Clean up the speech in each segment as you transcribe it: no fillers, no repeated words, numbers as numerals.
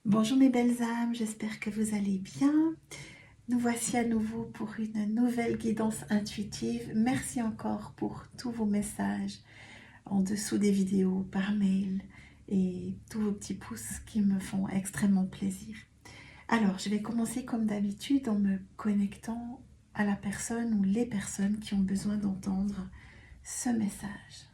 Bonjour mes belles âmes, j'espère que vous allez bien. Nous voici à nouveau pour une nouvelle guidance intuitive. Merci encore pour tous vos messages en dessous des vidéos, par mail et tous vos petits pouces qui me font extrêmement plaisir. Alors, je vais commencer comme d'habitude en me connectant à la personne ou les personnes qui ont besoin d'entendre ce message.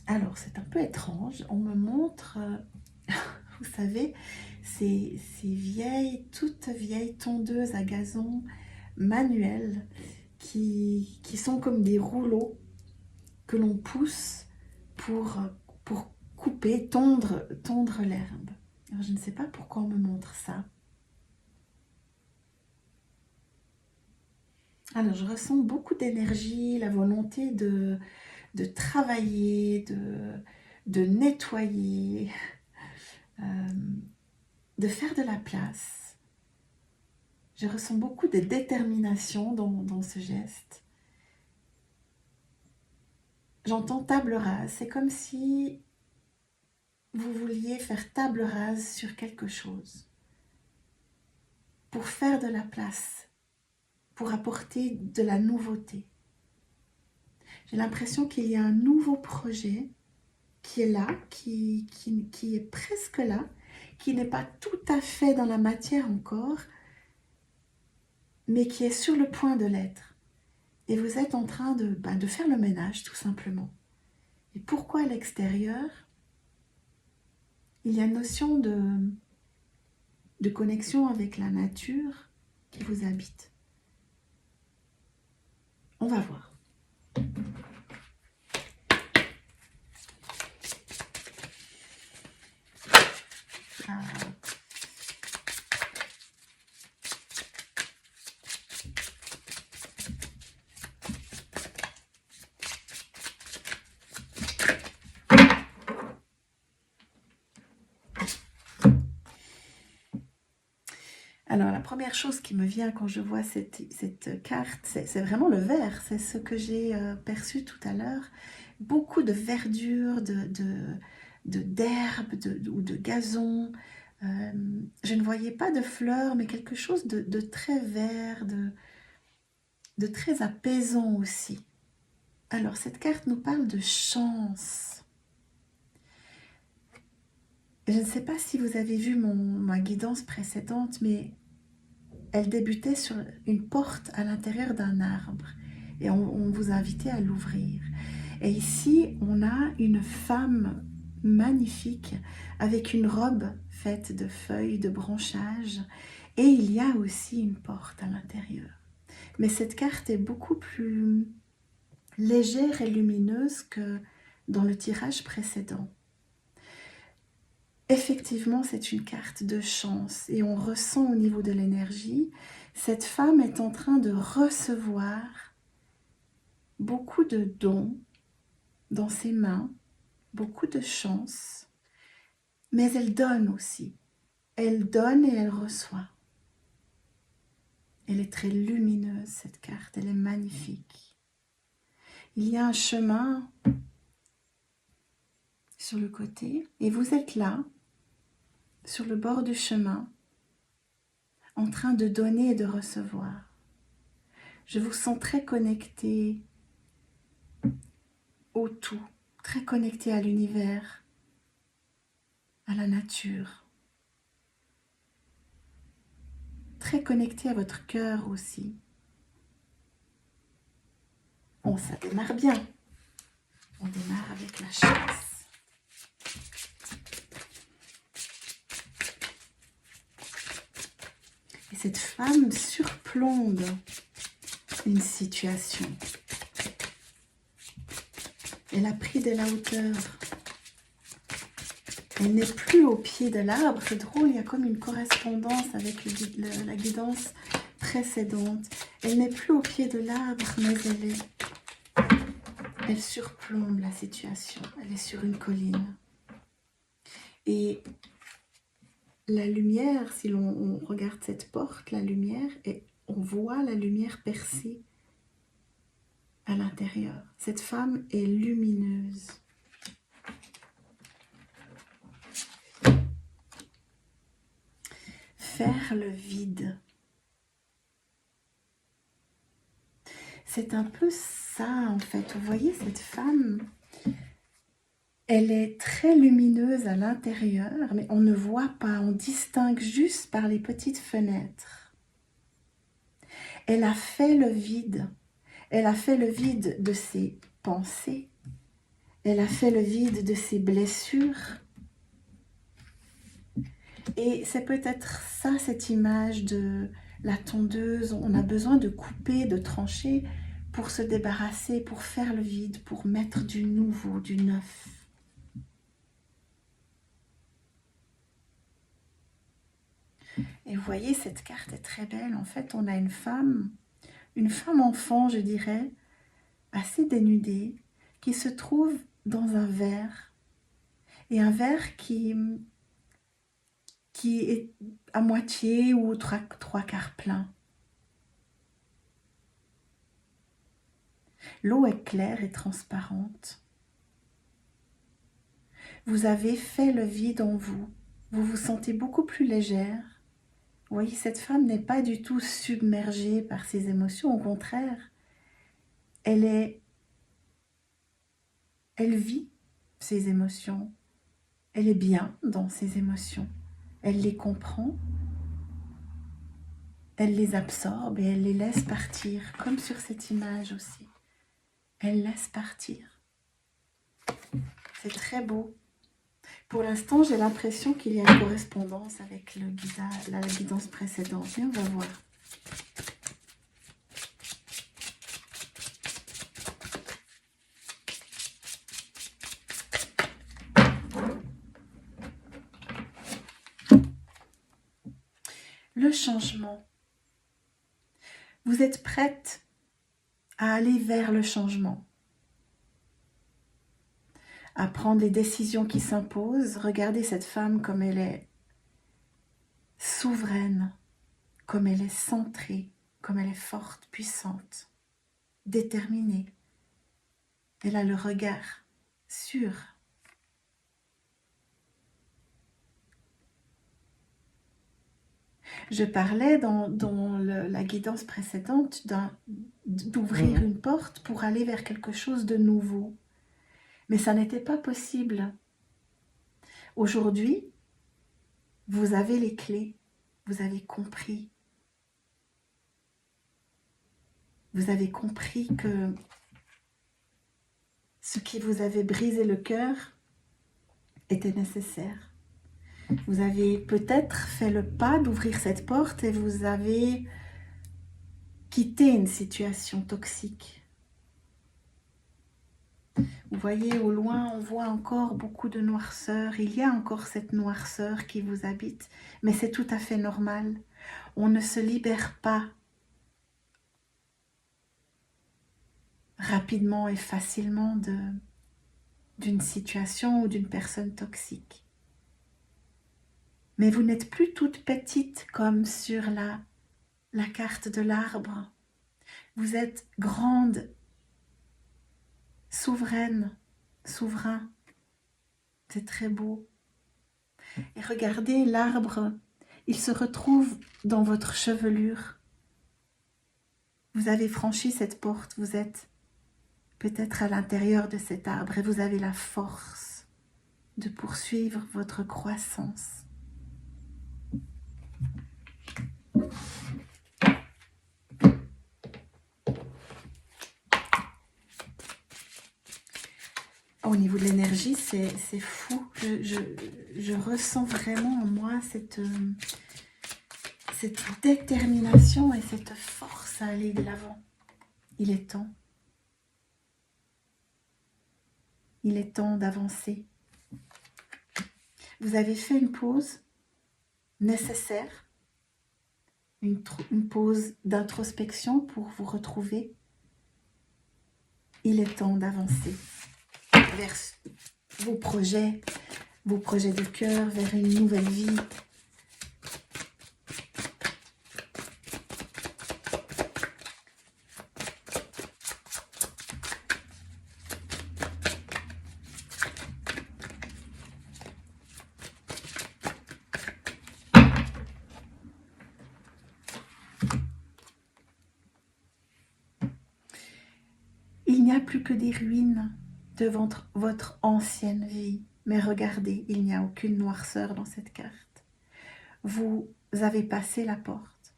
Alors, c'est un peu étrange. On me montre, vous savez, ces toutes vieilles tondeuses à gazon manuelles qui sont comme des rouleaux que l'on pousse pour, pour couper, tondre l'herbe. Alors, je ne sais pas pourquoi on me montre ça. Alors, je ressens beaucoup d'énergie, la volonté de travailler, de nettoyer, euh, de faire de la place. Je ressens beaucoup de détermination dans ce geste. J'entends table rase. C'est comme si vous vouliez faire table rase sur quelque chose pour faire de la place, pour apporter de la nouveauté. J'ai l'impression qu'il y a un nouveau projet qui est là, qui est presque là, qui n'est pas tout à fait dans la matière encore, mais qui est sur le point de l'être. Et vous êtes en train de faire le ménage, tout simplement. Et pourquoi à l'extérieur, il y a une notion de connexion avec la nature qui vous habite. On va voir. Ah. Alors, la première chose qui me vient quand je vois cette carte, c'est vraiment le vert. C'est ce que j'ai perçu tout à l'heure. Beaucoup de verdure, d'herbe ou de gazon. Je ne voyais pas de fleurs, mais quelque chose de très vert, de très apaisant aussi. Alors, cette carte nous parle de chance. Je ne sais pas si vous avez vu ma guidance précédente, mais elle débutait sur une porte à l'intérieur d'un arbre et on vous invitait à l'ouvrir. Et ici, on a une femme magnifique avec une robe faite de feuilles, de branchages, et il y a aussi une porte à l'intérieur. Mais cette carte est beaucoup plus légère et lumineuse que dans le tirage précédent. Effectivement, c'est une carte de chance et on ressent au niveau de l'énergie, cette femme est en train de recevoir beaucoup de dons dans ses mains, beaucoup de chance, mais elle donne aussi. Elle donne et elle reçoit. Elle est très lumineuse cette carte, elle est magnifique. Il y a un chemin sur le côté et vous êtes là, sur le bord du chemin, en train de donner et de recevoir. Je vous sens très connecté au tout, très connecté à l'univers, à la nature, très connecté à votre cœur aussi. Bon, ça démarre bien. On démarre avec la chance. Et cette femme surplombe une situation. Elle a pris de la hauteur. Elle n'est plus au pied de l'arbre. C'est drôle, il y a comme une correspondance avec la guidance précédente. Elle n'est plus au pied de l'arbre, mais elle surplombe la situation. Elle est sur une colline. Et la lumière, si l'on regarde cette porte, la lumière est on voit la lumière percer à l'intérieur. Cette femme est lumineuse. Faire le vide. C'est un peu ça en fait. Vous voyez cette femme, elle est très lumineuse à l'intérieur, mais on ne voit pas, on distingue juste par les petites fenêtres. Elle a fait le vide. Elle a fait le vide de ses pensées. Elle a fait le vide de ses blessures. Et c'est peut-être ça, cette image de la tondeuse. On a besoin de couper, de trancher pour se débarrasser, pour faire le vide, pour mettre du nouveau, du neuf. Et vous voyez, cette carte est très belle. En fait, on a une femme enfant, je dirais, assez dénudée, qui se trouve dans un verre. Et un verre qui est à moitié ou trois quarts plein. L'eau est claire et transparente. Vous avez fait le vide en vous. Vous vous sentez beaucoup plus légère. Vous voyez, cette femme n'est pas du tout submergée par ses émotions. Au contraire, elle vit ses émotions. Elle est bien dans ses émotions. Elle les comprend. Elle les absorbe et elle les laisse partir, comme sur cette image aussi. Elle laisse partir. C'est très beau. Pour l'instant, j'ai l'impression qu'il y a une correspondance avec la guidance précédente. Mais on va voir. Le changement. Vous êtes prête à aller vers le changement, à prendre les décisions qui s'imposent. Regardez cette femme comme elle est souveraine, comme elle est centrée, comme elle est forte, puissante, déterminée. Elle a le regard sûr. Je parlais dans la guidance précédente d'ouvrir une porte pour aller vers quelque chose de nouveau. Mais ça n'était pas possible. Aujourd'hui, vous avez les clés, vous avez compris. Vous avez compris que ce qui vous avait brisé le cœur était nécessaire. Vous avez peut-être fait le pas d'ouvrir cette porte et vous avez quitté une situation toxique. Vous voyez, au loin, on voit encore beaucoup de noirceur. Il y a encore cette noirceur qui vous habite, mais c'est tout à fait normal. On ne se libère pas rapidement et facilement d'une situation ou d'une personne toxique. Mais vous n'êtes plus toute petite comme sur la carte de l'arbre. Vous êtes grande, souveraine, souverain. C'est très beau. Et regardez l'arbre, il se retrouve dans votre chevelure. Vous avez franchi cette porte, vous êtes peut-être à l'intérieur de cet arbre et vous avez la force de poursuivre votre croissance. Au niveau de l'énergie, c'est fou. Je ressens vraiment en moi cette détermination et cette force à aller de l'avant. Il est temps. Il est temps d'avancer. Vous avez fait une pause nécessaire, une pause d'introspection pour vous retrouver. Il est temps d'avancer vers vos projets de cœur, vers une nouvelle vie. n'y a plus que des ruines de votre ancienne vie. Mais regardez, il n'y a aucune noirceur dans cette carte. Vous avez passé la porte.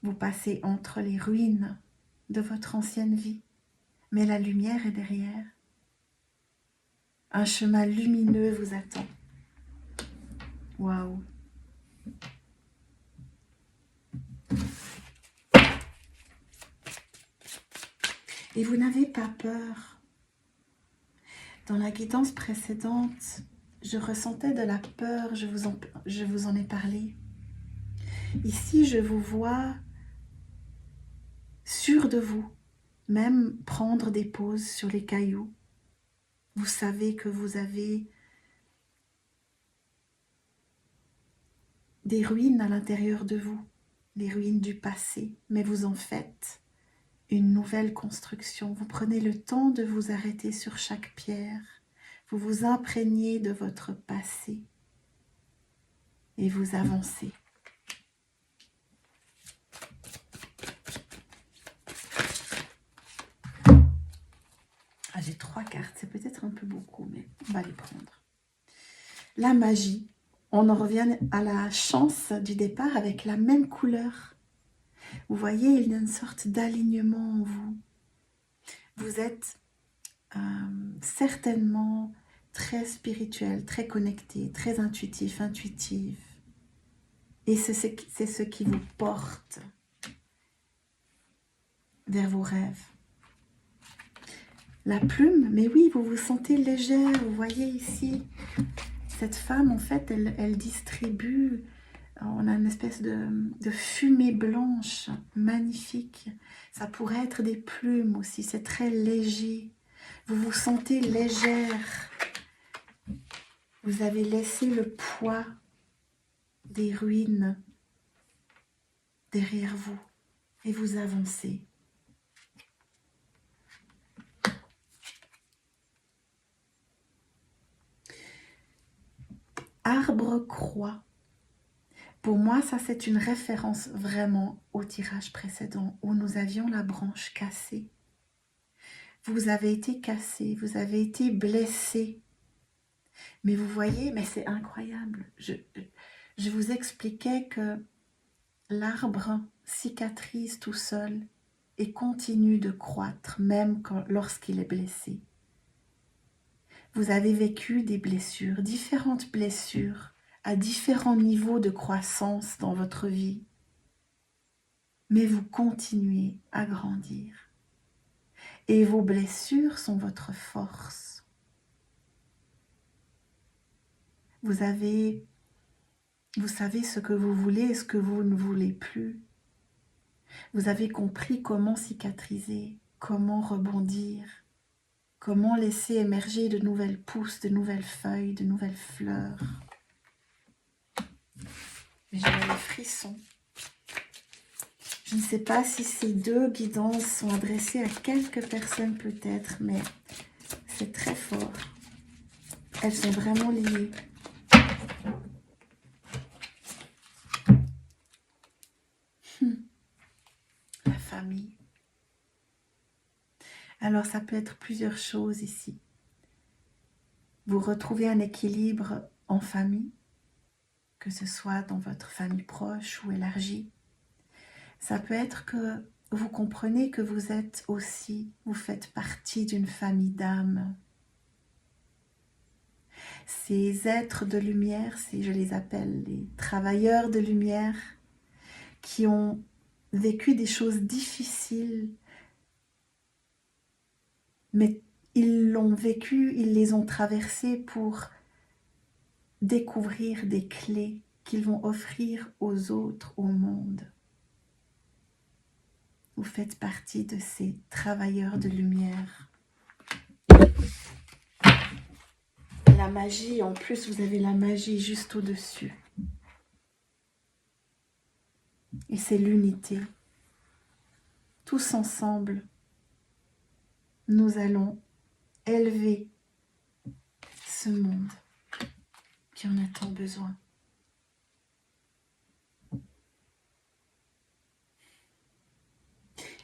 Vous passez entre les ruines de votre ancienne vie. Mais la lumière est derrière. Un chemin lumineux vous attend. Waouh! Et vous n'avez pas peur. Dans la guidance précédente, je ressentais de la peur, je vous en ai parlé. Ici, je vous vois sûr de vous, même prendre des pauses sur les cailloux. Vous savez que vous avez des ruines à l'intérieur de vous, les ruines du passé, mais vous en faites une nouvelle construction. Vous prenez le temps de vous arrêter sur chaque pierre, vous vous imprégnez de votre passé et vous avancez. Ah, j'ai 3 cartes, c'est peut-être un peu beaucoup, mais on va les prendre. La magie, on en revient à la chance du départ avec la même couleur. Vous voyez, il y a une sorte d'alignement en vous. Vous êtes certainement très spirituel, très connecté, très intuitif, intuitive. Et c'est ce qui vous porte vers vos rêves. La plume, mais oui, vous vous sentez légère. Vous voyez ici, cette femme, en fait, elle distribue, on a une espèce de fumée blanche, magnifique. Ça pourrait être des plumes aussi, c'est très léger. Vous vous sentez légère. Vous avez laissé le poids des ruines derrière vous et vous avancez. Arbre-croix. Pour moi, ça c'est une référence vraiment au tirage précédent où nous avions la branche cassée. Vous avez été cassé, vous avez été blessé. Mais vous voyez, mais c'est incroyable. Je vous expliquais que l'arbre cicatrise tout seul et continue de croître même lorsqu'il est blessé. Vous avez vécu des blessures, différentes blessures, à différents niveaux de croissance dans votre vie. Mais vous continuez à grandir. Et vos blessures sont votre force. Vous savez ce que vous voulez et ce que vous ne voulez plus. Vous avez compris comment cicatriser, comment rebondir, comment laisser émerger de nouvelles pousses, de nouvelles feuilles, de nouvelles fleurs. Mais j'ai les frissons. Je ne sais pas si ces 2 guidances sont adressées à quelques personnes peut-être, mais c'est très fort. Elles sont vraiment liées. La famille. Alors ça peut être plusieurs choses ici. Vous retrouvez un équilibre en famille, que ce soit dans votre famille proche ou élargie. Ça peut être que vous comprenez que vous êtes aussi, vous faites partie d'une famille d'âmes. Ces êtres de lumière, je les appelle les travailleurs de lumière, qui ont vécu des choses difficiles, mais ils l'ont vécu, ils les ont traversées pour découvrir des clés qu'ils vont offrir aux autres, au monde. Vous faites partie de ces travailleurs de lumière. La magie, en plus, vous avez la magie juste au-dessus. Et c'est l'unité. Tous ensemble, nous allons élever ce monde qui en a tant besoin.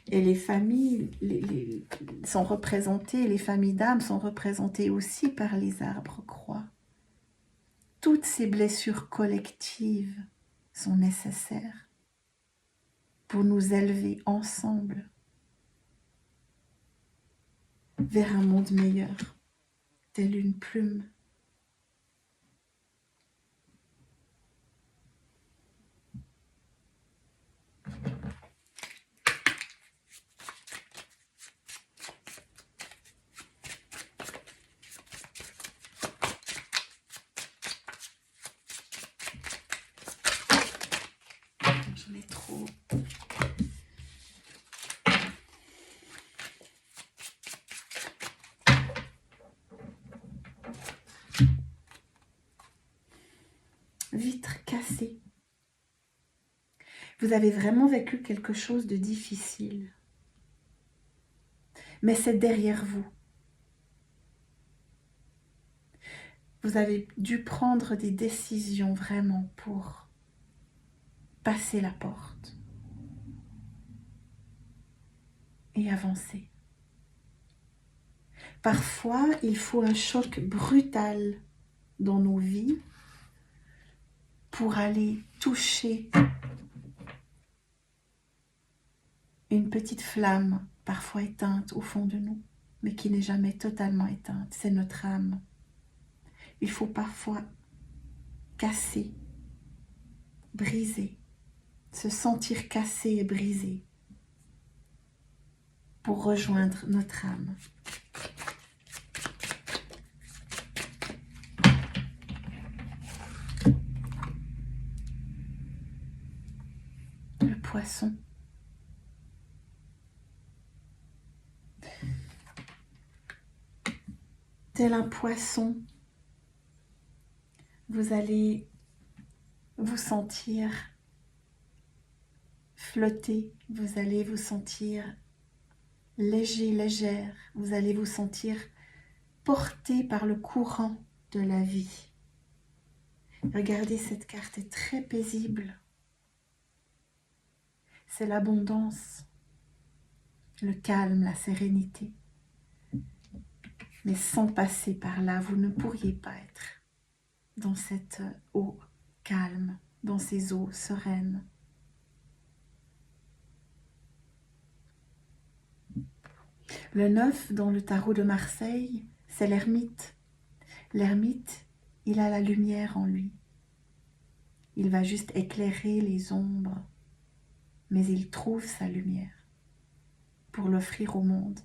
Et les familles sont représentées, les familles d'âmes sont représentées aussi par les arbres croix. Toutes ces blessures collectives sont nécessaires pour nous élever ensemble vers un monde meilleur, telle une plume. J'en ai trop. Vitre cassée. Vous avez vraiment vécu quelque chose de difficile. Mais c'est derrière vous. Vous avez dû prendre des décisions vraiment pour passer la porte et avancer. Parfois, il faut un choc brutal dans nos vies pour aller toucher une petite flamme, parfois éteinte au fond de nous, mais qui n'est jamais totalement éteinte. C'est notre âme. Il faut parfois casser, briser, se sentir cassé et brisé pour rejoindre notre âme. Le poisson. Tel un poisson, vous allez vous sentir flotter, vous allez vous sentir léger, légère, vous allez vous sentir porté par le courant de la vie. Regardez, cette carte est très paisible. C'est l'abondance, le calme, la sérénité. Mais sans passer par là, vous ne pourriez pas être dans cette eau calme, dans ces eaux sereines. Le 9 dans le tarot de Marseille, c'est l'ermite. L'ermite, il a la lumière en lui. Il va juste éclairer les ombres, mais il trouve sa lumière pour l'offrir au monde.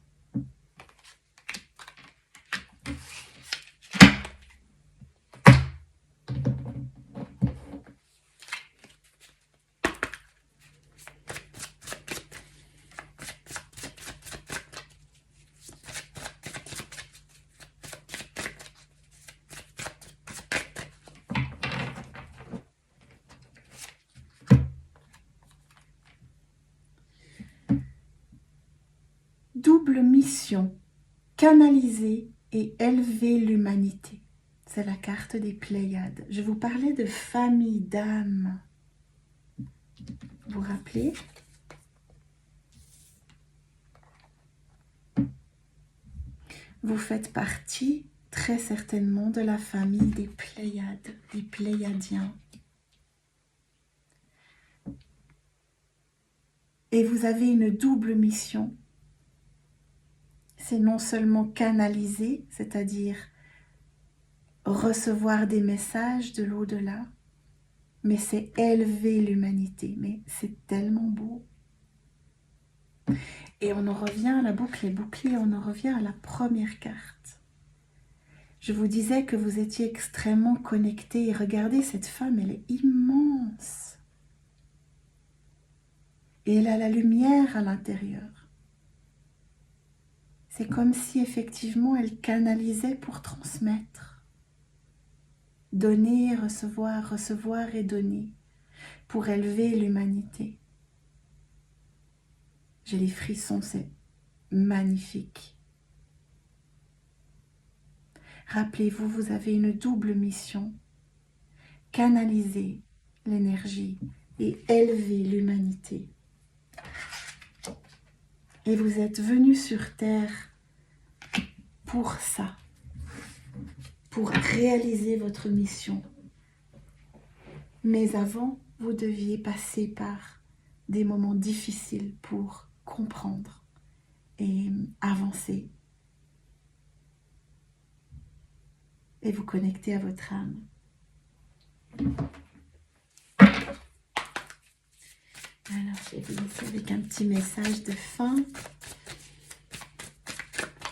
Double mission, canaliser et élever l'humanité. C'est la carte des Pléiades. Je vous parlais de famille d'âmes. Vous vous rappelez? Vous faites partie très certainement de la famille des Pléiades, des Pléiadiens. Et vous avez une double mission. C'est non seulement canaliser, c'est-à-dire recevoir des messages de l'au-delà, mais c'est élever l'humanité. Mais c'est tellement beau. Et on en revient à la boucle et bouclier, on en revient à la première carte. Je vous disais que vous étiez extrêmement connectés. Et regardez, cette femme, elle est immense. Et elle a la lumière à l'intérieur. C'est comme si effectivement elle canalisait pour transmettre. Donner, recevoir et donner. Pour élever l'humanité. J'ai les frissons, c'est magnifique. Rappelez-vous, vous avez une double mission. Canaliser l'énergie et élever l'humanité. Et vous êtes venu sur Terre pour ça, pour réaliser votre mission. Mais avant, vous deviez passer par des moments difficiles pour comprendre et avancer et vous connecter à votre âme. Alors, je vais vous laisser avec un petit message de fin.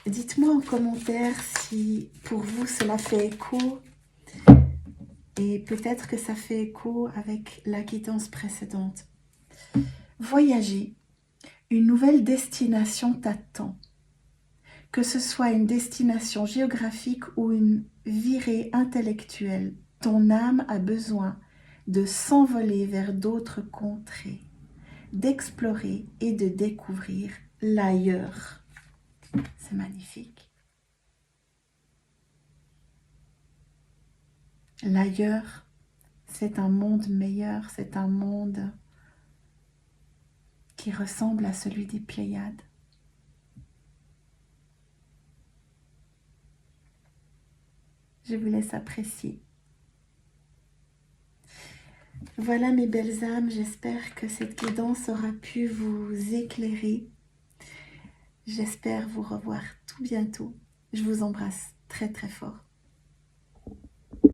Dites-moi en commentaire si pour vous cela fait écho. Et peut-être que ça fait écho avec la guidance précédente. Voyager, une nouvelle destination t'attend. Que ce soit une destination géographique ou une virée intellectuelle, ton âme a besoin de s'envoler vers d'autres contrées, d'explorer et de découvrir l'ailleurs. C'est magnifique. L'ailleurs, c'est un monde meilleur, c'est un monde qui ressemble à celui des Pléiades. Je vous laisse apprécier. Voilà mes belles âmes, j'espère que cette guidance aura pu vous éclairer. J'espère vous revoir tout bientôt. Je vous embrasse très très fort.